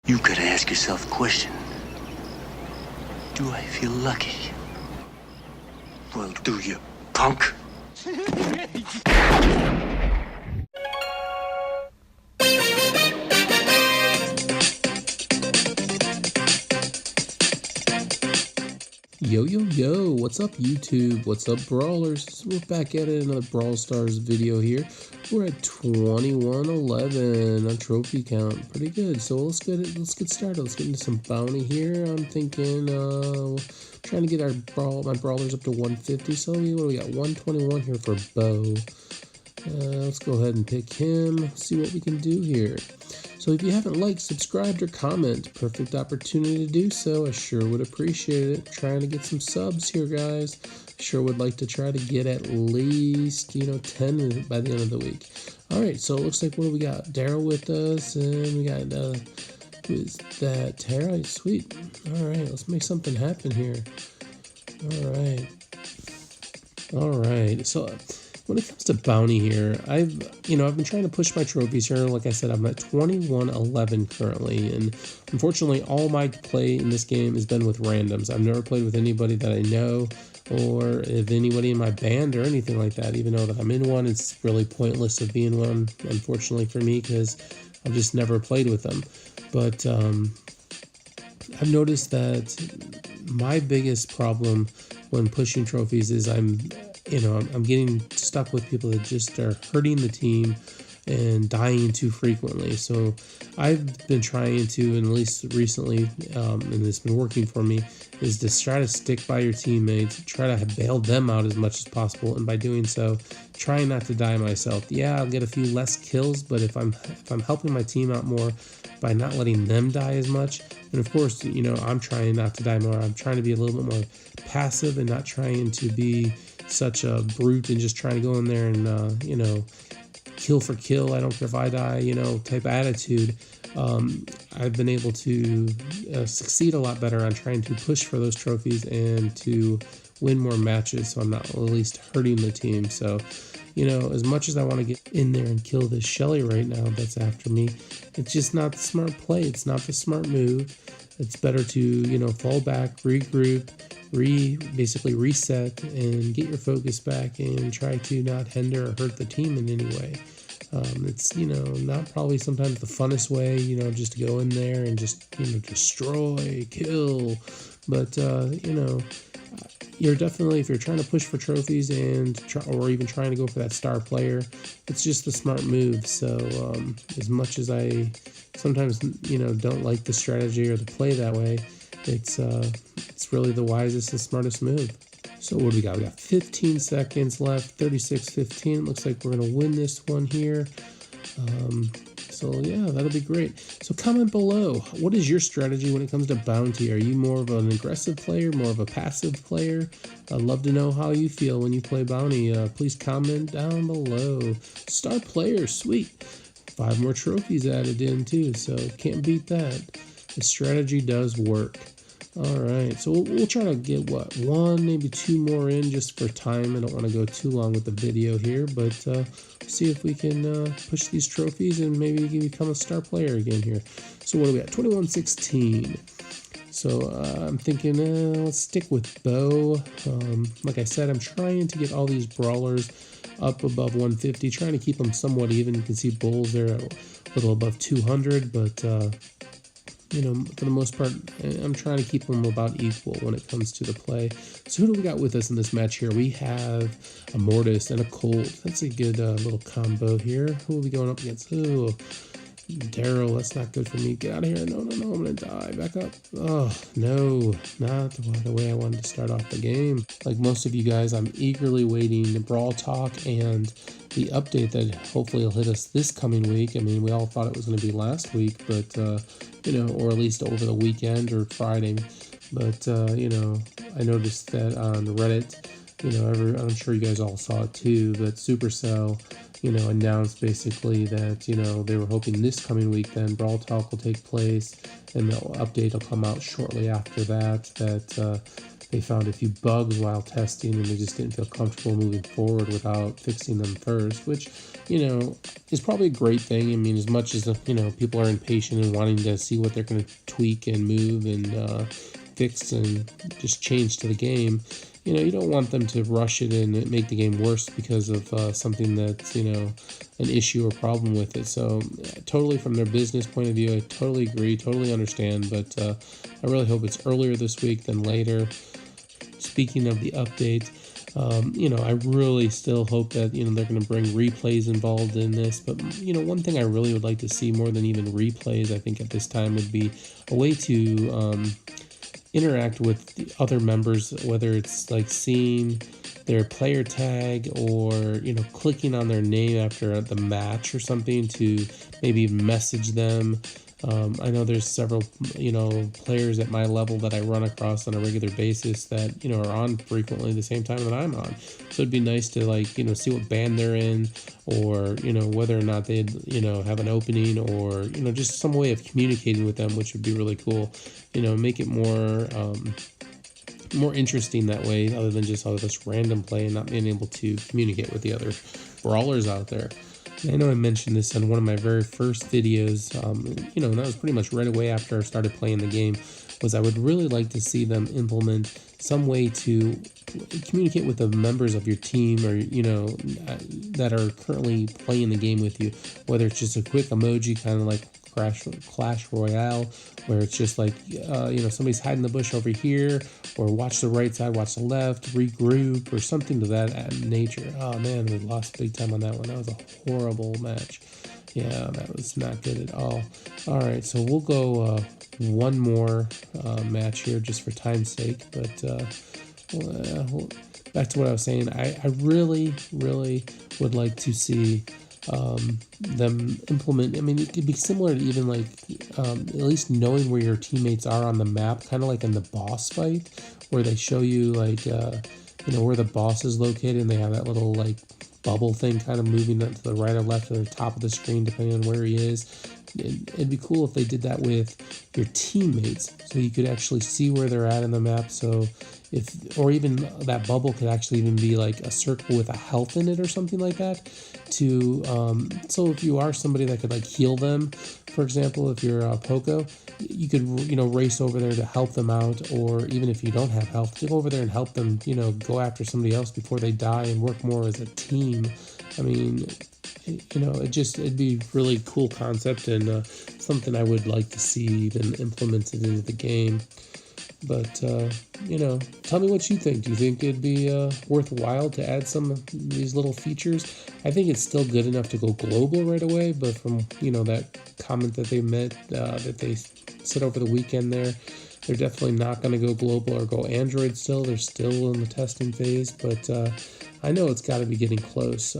You gotta ask yourself a question. Do I feel lucky? Well, do you, punk? Yo, yo, yo, what's up YouTube? What's up Brawlers? We're back at it, another Brawl Stars video here. We're at 2111 on trophy count. Pretty good. So let's get started. Let's get into some bounty here. I'm thinking trying to get my brawlers up to 150. So what do we got? 121 here for Bo. Let's go ahead and pick him. See what we can do here. So if you haven't liked, subscribed, or comment, perfect opportunity to do so. I sure would appreciate it. Trying to get some subs here, guys. Sure would like to try to get at least, 10 by the end of the week. All right, so it looks like, what do we got? Daryl with us, and we got, who is that? Tara? Sweet. All right, let's make something happen here. All right. So when it comes to bounty here, I've been trying to push my trophies here. Like I said, I'm at 2111 currently, and unfortunately, all my play in this game has been with randoms. I've never played with anybody that I know, or if anybody in my band or anything like that. Even though that I'm in one, it's really pointless of being one, unfortunately for me, because I've just never played with them. But I've noticed that my biggest problem when pushing trophies is I'm getting stuck with people that just are hurting the team and dying too frequently. So I've been trying to, and at least recently, and it's been working for me, is to try to stick by your teammates, try to bail them out as much as possible, and by doing so, try not to die myself. Yeah, I'll get a few less kills, but if I'm helping my team out more by not letting them die as much, and of course, I'm trying not to die more. I'm trying to be a little bit more passive and not trying to be such a brute and just trying to go in there and kill for kill, I don't care if I die, type attitude. I've been able to succeed a lot better on trying to push for those trophies and to win more matches, so I'm not at least hurting the team. So as much as I want to get in there and kill this Shelly right now that's after me, it's just not the smart play. It's not the smart move. It's better to fall back, regroup, basically reset, and get your focus back and try to not hinder or hurt the team in any way. It's not probably sometimes the funnest way, just to go in there and just destroy, kill, but you're definitely, if you're trying to push for trophies or even trying to go for that star player, it's just the smart move. So as much as I sometimes don't like the strategy or the play that way, it's really the wisest and smartest move. So what do we got? We got 15 seconds left, 36-15. Looks like we're going to win this one here. So yeah, that'll be great. So comment below, what is your strategy when it comes to bounty? Are you more of an aggressive player, more of a passive player? I'd love to know how you feel when you play bounty. Please comment down below. Star player, sweet. 5 more trophies added in too, so can't beat that. The strategy does work. All right, so we'll try to get, 1, maybe 2 more in just for time. I don't want to go too long with the video here, but see if we can push these trophies and maybe become a star player again here. So what are we at? 21-16. So I'm thinking let's stick with Bo. Like I said, I'm trying to get all these brawlers up above 150, trying to keep them somewhat even. You can see Bulls there a little above 200, but for the most part, I'm trying to keep them about equal when it comes to the play. So who do we got with us in this match here? We have a Mortis and a Colt. That's a good little combo here. Who are we going up against? Oh, Daryl, that's not good for me. Get out of here. No, I'm going to die. Back up. Oh, no, not the way I wanted to start off the game. Like most of you guys, I'm eagerly waiting the Brawl Talk and the update that hopefully will hit us this coming week. I mean, we all thought it was going to be last week, but, or at least over the weekend or Friday. But, I noticed that on Reddit, I'm sure you guys all saw it too, but Supercell, announced basically that, they were hoping this coming week then Brawl Talk will take place and the update will come out shortly after that, they found a few bugs while testing, and they just didn't feel comfortable moving forward without fixing them first, which, is probably a great thing. I mean, as much as, people are impatient and wanting to see what they're going to tweak and move and fix and just change to the game, you don't want them to rush it and make the game worse because of something that's, an issue or problem with it. So totally from their business point of view, I totally agree, totally understand, but I really hope it's earlier this week than later. Speaking of the update, I really still hope that, they're going to bring replays involved in this. But, one thing I really would like to see more than even replays, I think at this time, would be a way to interact with the other members, whether it's like seeing their player tag or, clicking on their name after the match or something to maybe message them. I know there's several, players at my level that I run across on a regular basis that, are on frequently the same time that I'm on. So it'd be nice to see what band they're in, or, whether or not they'd, have an opening, or, just some way of communicating with them, which would be really cool. Make it more interesting that way, other than just all this random play and not being able to communicate with the other brawlers out there. I know I mentioned this in one of my very first videos, and that was pretty much right away after I started playing the game, was I would really like to see them implement some way to communicate with the members of your team, or, that are currently playing the game with you, whether it's just a quick emoji, kind of like Clash Royale, where it's just like, somebody's hiding the bush over here, or watch the right side, watch the left, regroup, or something to that nature. Oh man, we lost big time on that one. That was a horrible match. Yeah, that was not good at all. All right, so we'll go one more match here just for time's sake. But back to what I was saying, I really, really would like to see them implement. I mean, it could be similar to even at least knowing where your teammates are on the map, kind of like in the boss fight, where they show you where the boss is located, and they have that little bubble thing kind of moving to the right or left or the top of the screen depending on where he is. It'd be cool if they did that with your teammates, so you could actually see where they're at in the map. So or even that bubble could actually even be like a circle with a health in it or something like that, so if you are somebody that could heal them, for example, if you're a Poco, you could race over there to help them out, or even if you don't have health, go over there and help them go after somebody else before they die, and work more as a team. I mean, it'd be really cool concept, and something I would like to see even implemented into the game. But, tell me what you think. Do you think it'd be worthwhile to add some of these little features? I think it's still good enough to go global right away, but from, that comment that they said over the weekend there, they're definitely not going to go global or go Android still. They're still in the testing phase, but I know it's got to be getting close.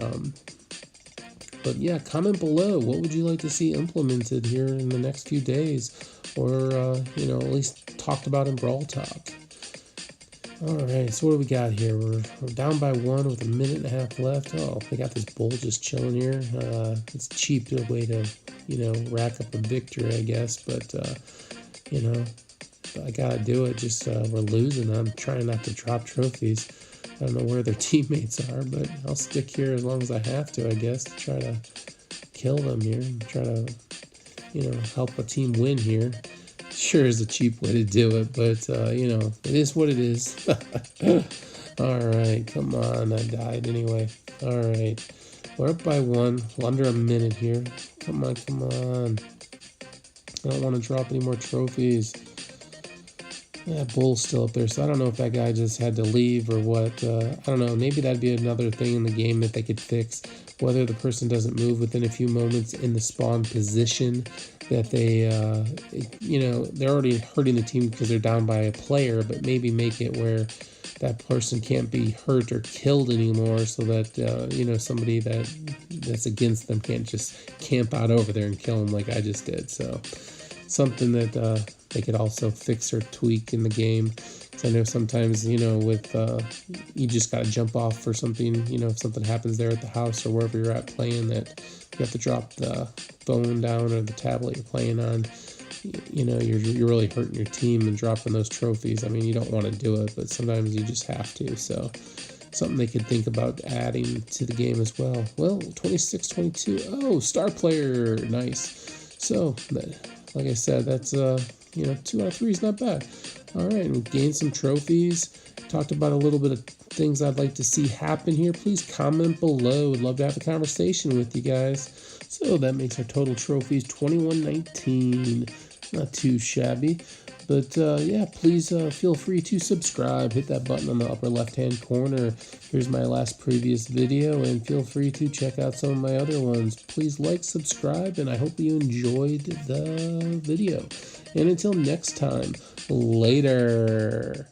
But yeah, comment below. What would you like to see implemented here in the next few days? Or, at least talked about in Brawl Talk. Alright, so what do we got here? We're down by 1 with a minute and a half left. Oh, they got this bull just chilling here. It's a cheap way to, rack up a victory, I guess. But, I gotta do it. Just, we're losing. I'm trying not to drop trophies. I don't know where their teammates are, but I'll stick here as long as I have to, I guess, to try to kill them here and try to help a team win here. Sure is a cheap way to do it, but, it is what it is. All right, come on, I died anyway. All right, we're up by 1, under a minute here. Come on. I don't want to drop any more trophies. That bull's still up there, so I don't know if that guy just had to leave or what. I don't know, maybe that'd be another thing in the game that they could fix. Whether the person doesn't move within a few moments in the spawn position, that they, they're already hurting the team because they're down by a player, but maybe make it where that person can't be hurt or killed anymore, so that, somebody that's against them can't just camp out over there and kill them like I just did. So something that they could also fix or tweak in the game. I know sometimes, with you just got to jump off for something, if something happens there at the house or wherever you're at playing, that you have to drop the phone down or the tablet you're playing on. you know, you're really hurting your team and dropping those trophies. I mean, you don't want to do it, but sometimes you just have to. So something they could think about adding to the game as well. Well, 26-22. Oh, star player. Nice. So, like I said, that's, you know, 2 out of 3 is not bad. All right, we gained some trophies. Talked about a little bit of things I'd like to see happen here. Please comment below. Would love to have a conversation with you guys. So that makes our total trophies 2119. Not too shabby. But yeah, please feel free to subscribe. Hit that button on the upper left-hand corner. Here's my last previous video, and feel free to check out some of my other ones. Please like, subscribe, and I hope you enjoyed the video. And until next time, later.